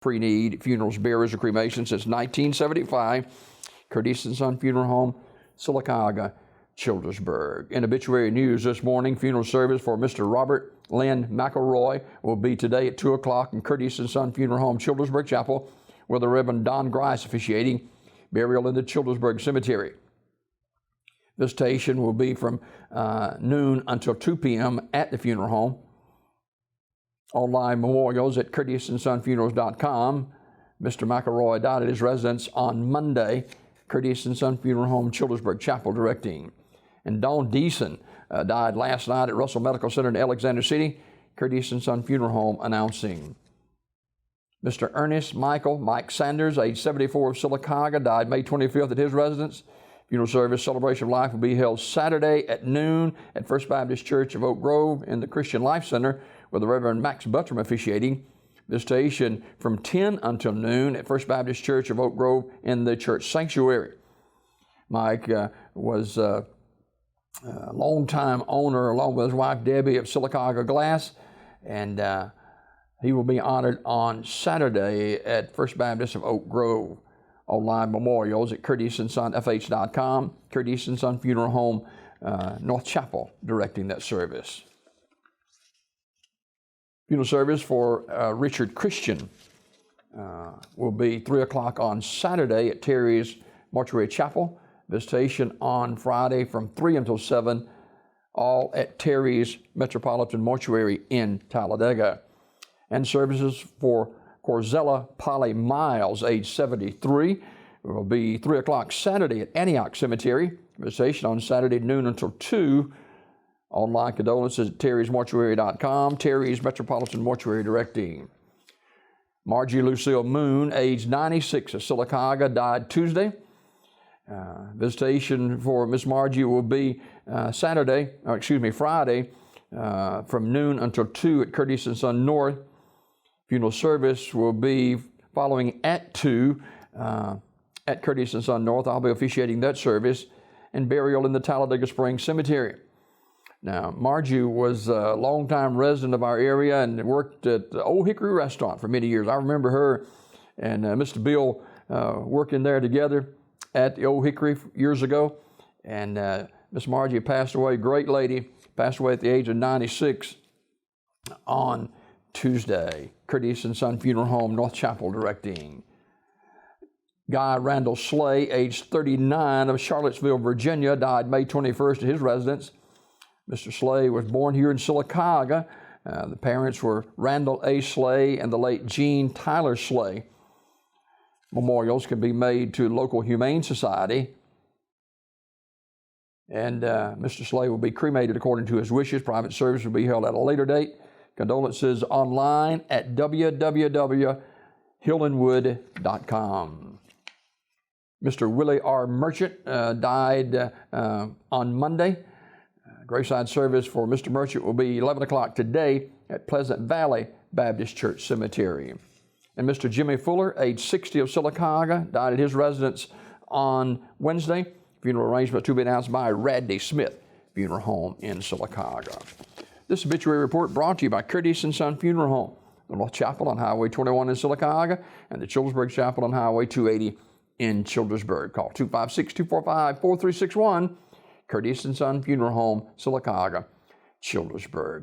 pre-need funerals, burials, or cremation since 1975. Curtis and Son Funeral Home, Sylacauga, Childersburg. In obituary news this morning, funeral service for Mr. Robert Lynn McElroy will be today at 2 o'clock in Curtis and Son Funeral Home, Childersburg Chapel, with the Reverend Don Grice officiating. Burial in the Childersburg Cemetery. Visitation will be from noon until 2 p.m. at the funeral home. Online memorials at CurtisandSonFunerals.com. Mr. McElroy died at his residence on Monday. Curtis and Son Funeral Home, Childersburg Chapel, directing. And Dawn Deason died last night at Russell Medical Center in Alexander City. Curtis and Son Funeral Home announcing. Mr. Ernest Mike Sanders, age 74 of Sylacauga, died May 25th at his residence. Funeral service, celebration of life, will be held Saturday at noon at First Baptist Church of Oak Grove in the Christian Life Center, with the Reverend Max Buttram officiating. Visitation from 10 until noon at First Baptist Church of Oak Grove in the church sanctuary. Mike was a longtime owner, along with his wife Debbie, of Sylacauga Glass, and he will be honored on Saturday at First Baptist of Oak Grove. Online memorials at CurtisandSonFH.com. Curtis and Son Funeral Home, North Chapel, directing that service. Funeral service for Richard Christian will be 3 o'clock on Saturday at Terry's Mortuary Chapel. Visitation on Friday from 3 until 7, all at Terry's Metropolitan Mortuary in Talladega. And services for Corzella Polly Miles, age 73, will be 3 o'clock Saturday at Antioch Cemetery. Visitation on Saturday noon until 2. Online condolences at terrysmortuary.com. Terry's Metropolitan Mortuary directing. Margie Lucille Moon, age 96 of Sylacauga, died Tuesday. Visitation for Miss Margie will be Friday, from noon until 2 at Curtis and Son North. Funeral service will be following at 2 at Curtis and Son North. I'll be officiating that service. And burial in the Talladega Springs Cemetery. Now, Margie was a longtime resident of our area and worked at the Old Hickory Restaurant for many years. I remember her and Mr. Bill working there together at the Old Hickory years ago. And Miss Margie passed away, great lady, passed away at the age of 96 on Tuesday. Curtis and Son Funeral Home, North Chapel, directing. Guy Randall Slay, age 39 of Charlottesville, Virginia, died May 21st at his residence. Mr. Slay was born here in Sylacauga. The parents were Randall A. Slay and the late Jean Tyler Slay. Memorials can be made to local Humane Society. And Mr. Slay will be cremated according to his wishes. Private service will be held at a later date. Condolences online at www.hillandwood.com. Mr. Willie R. Merchant died on Monday. Graveside service for Mr. Merchant will be 11 o'clock today at Pleasant Valley Baptist Church Cemetery. And Mr. Jimmy Fuller, age 60 of Sylacauga, died at his residence on Wednesday. Funeral arrangement to be announced by Radney Smith Funeral Home in Sylacauga. This obituary report brought to you by Curtis and Son Funeral Home, the North Chapel on Highway 21 in Sylacauga, and the Childersburg Chapel on Highway 280 in Childersburg. Call 256-245-4361. Curtis and Son Funeral Home, Sylacauga, Childersburg.